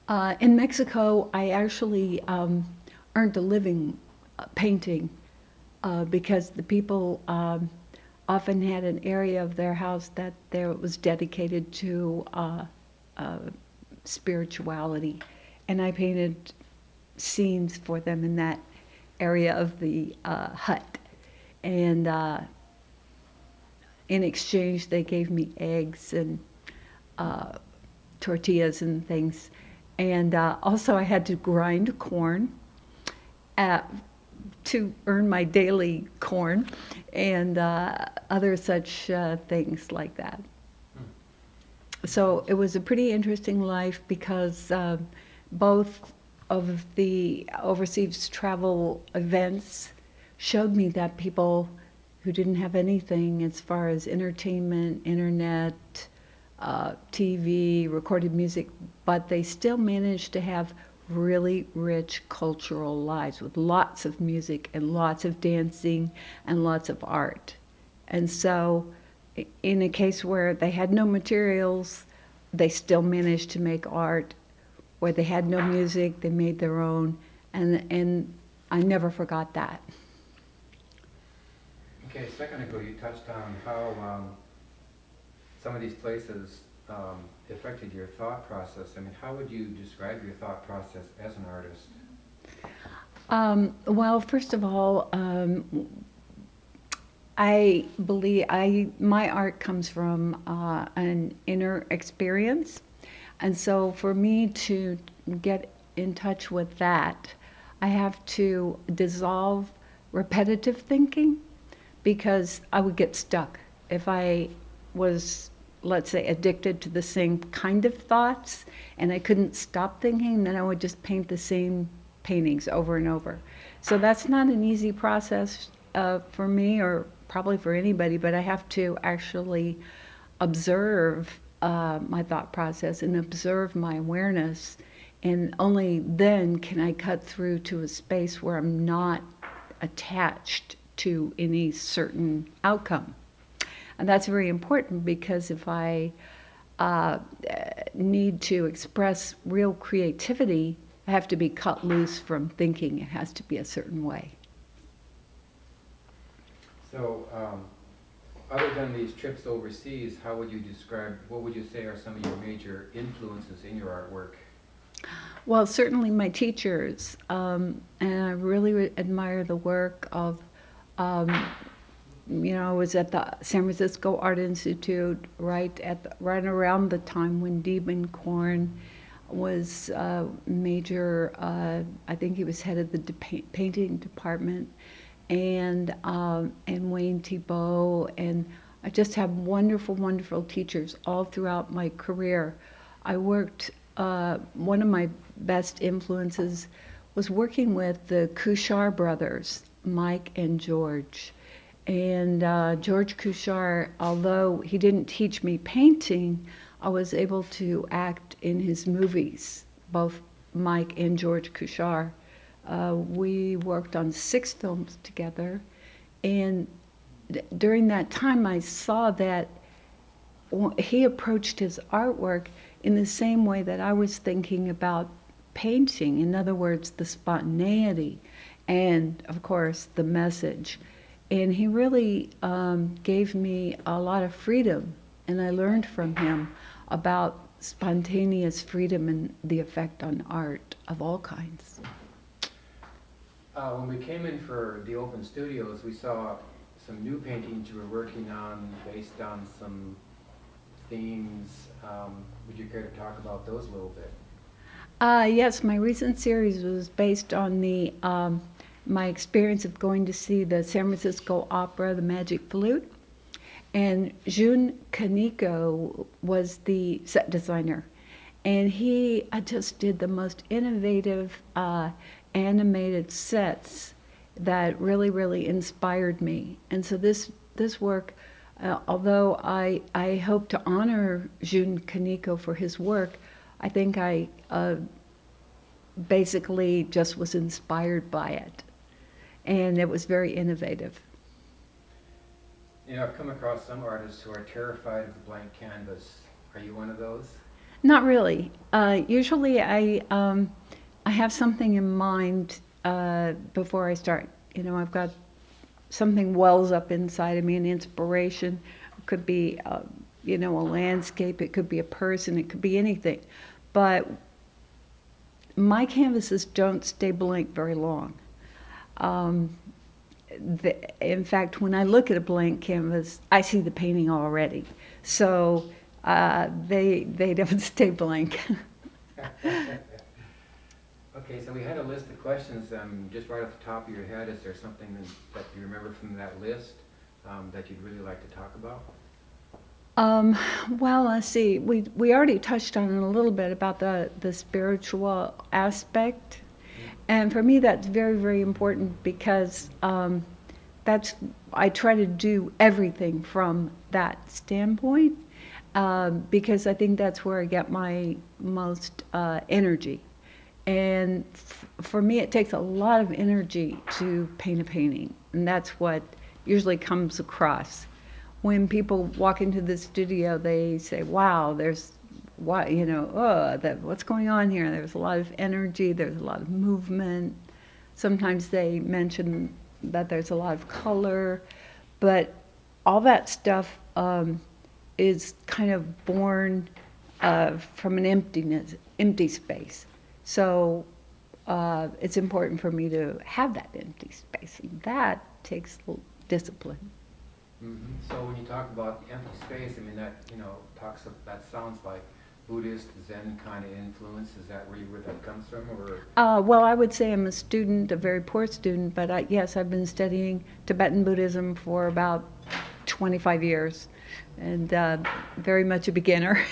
In Mexico, I actually earned a living painting because the people often had an area of their house that there was dedicated to uh, spirituality, and I painted scenes for them in that area of the hut. And in exchange, they gave me eggs and uh, tortillas and things. And also, I had to grind corn uh, to earn my daily corn and other such things like that. So it was a pretty interesting life because both of the overseas travel events showed me that people who didn't have anything as far as entertainment, internet, TV, recorded music, but they still managed to have really rich cultural lives with lots of music and lots of dancing and lots of art. And so, in a case where they had no materials, they still managed to make art. Where they had no music, they made their own. And I never forgot that. Okay, a second ago you touched on how some of these places affected your thought process. I mean, how would you describe your thought process as an artist? Well, first of all, I believe my art comes from an inner experience, and so for me to get in touch with that, I have to dissolve repetitive thinking because I would get stuck if I was, let's say, addicted to the same kind of thoughts and I couldn't stop thinking, then I would just paint the same paintings over and over. So that's not an easy process for me or probably for anybody, but I have to actually observe my thought process and observe my awareness. And only then can I cut through to a space where I'm not attached to any certain outcome. And that's very important because if I uh, need to express real creativity, I have to be cut loose from thinking it has to be a certain way. So, other than these trips overseas, how would you describe, what would you say are some of your major influences in your artwork? Well, certainly my teachers, and I really admire the work of, um, I was at the San Francisco Art Institute right around the time when Demon Corn was major. I think he was head of the painting department, and Wayne Thibault, and I just have wonderful, wonderful teachers all throughout my career. I worked. One of my best influences was working with the Kuchar brothers, Mike and George. And George Kuchar, although he didn't teach me painting, I was able to act in his movies, both Mike and George Kuchar. We worked on 6 films together, and during that time I saw that he approached his artwork in the same way that I was thinking about painting. In other words, the spontaneity and, of course, the message. And he really gave me a lot of freedom, and I learned from him about spontaneous freedom and the effect on art of all kinds. When we came in for the open studios, we saw some new paintings you were working on based on some themes. Would you care to talk about those a little bit? Yes, my recent series was based on the my experience of going to see the San Francisco Opera, The Magic Flute, and Jun Kaneko was the set designer, and he just did the most innovative animated sets that really, really inspired me. And so this work, although I hope to honor Jun Kaneko for his work, I think I basically just was inspired by it. And it was very innovative. You know, I've come across some artists who are terrified of the blank canvas. Are you one of those? Not really. Usually I have something in mind before I start. You know, I've got something wells up inside of me, an inspiration. It could be, you know, a landscape. It could be a person. It could be anything. But my canvases don't stay blank very long. Um, in fact, when I look at a blank canvas, I see the painting already. So they don't stay blank. Okay, so we had a list of questions, just right off the top of your head. Is there something that you remember from that list that you'd really like to talk about? Um, well, let's see. We already touched on it a little bit about the spiritual aspect, and for me that's very very important because that's I try to do everything from that standpoint because I think that's where I get my most energy. And for me, it takes a lot of energy to paint a painting, and that's what usually comes across. When people walk into the studio, they say, "Wow, there's what you know, what's going on here?" There's a lot of energy. There's a lot of movement. Sometimes they mention that there's a lot of color, but all that stuff is kind of born from an empty space. So it's important for me to have that empty space, and that takes discipline. So when you talk about empty space, I mean that that sounds like Buddhist Zen kind of influence. Is that where that comes from, or? Well, I would say I'm a student, a very poor student, but yes, I've been studying Tibetan Buddhism for about 25 years, and very much a beginner.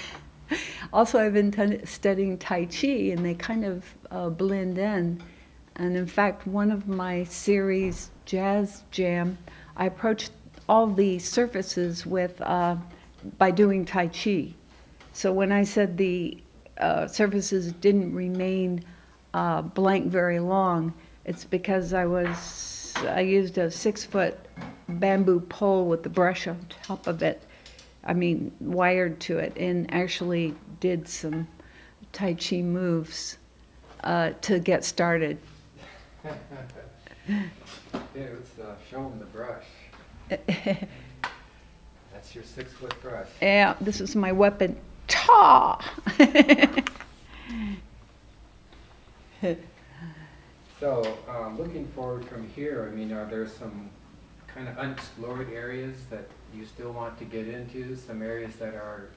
Also, I've been studying Tai Chi, and they kind of blend in. And in fact, one of my series, Jazz Jam, I approached all the surfaces with by doing Tai Chi. So when I said the surfaces didn't remain blank very long, it's because I used a 6-foot bamboo pole with the brush on top of it. I mean, wired to it, and actually did some Tai Chi moves to get started. Yeah, let's show them the brush. That's your 6-foot brush. Yeah, this is my weapon. Ta! So, looking forward from here, I mean, are there some kind of unexplored areas that you still want to get into? Some areas that are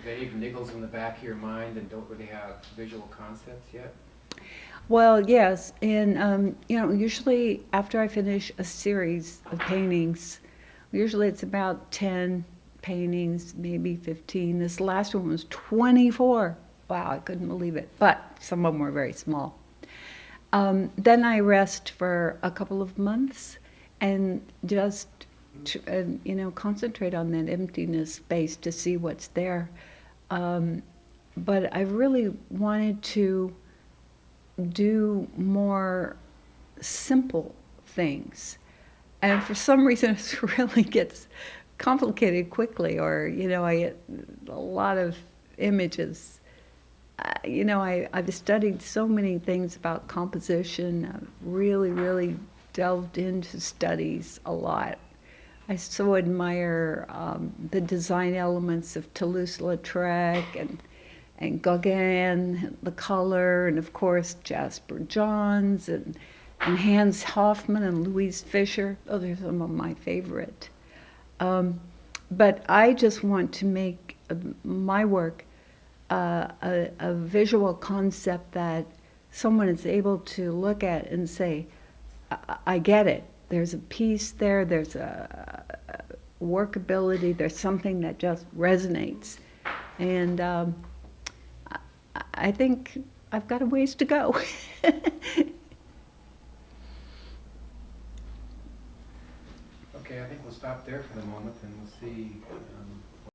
vague niggles in the back of your mind and don't really have visual concepts yet? Well, yes, and you know, usually after I finish a series of paintings, usually it's about 10 paintings, maybe 15. This last one was 24. Wow, I couldn't believe it. But some of them were very small. Then I rest for a couple of months and just, you know, concentrate on that emptiness space to see what's there. But I really wanted to do more simple things. And for some reason, it really gets complicated quickly, or, you know, I get a lot of images. You know, I've studied so many things about composition. I've really, really delved into studies a lot. I so admire the design elements of Toulouse-Lautrec and Gauguin, the color, and of course Jasper Johns and Hans Hofmann and Louise Fisher. Those are some of my favorite. But I just want to make my work a visual concept that someone is able to look at and say, I get it. There's a piece there, there's a workability, there's something that just resonates. And I think I've got a ways to go. Okay, I think we'll stop there for the moment and we'll see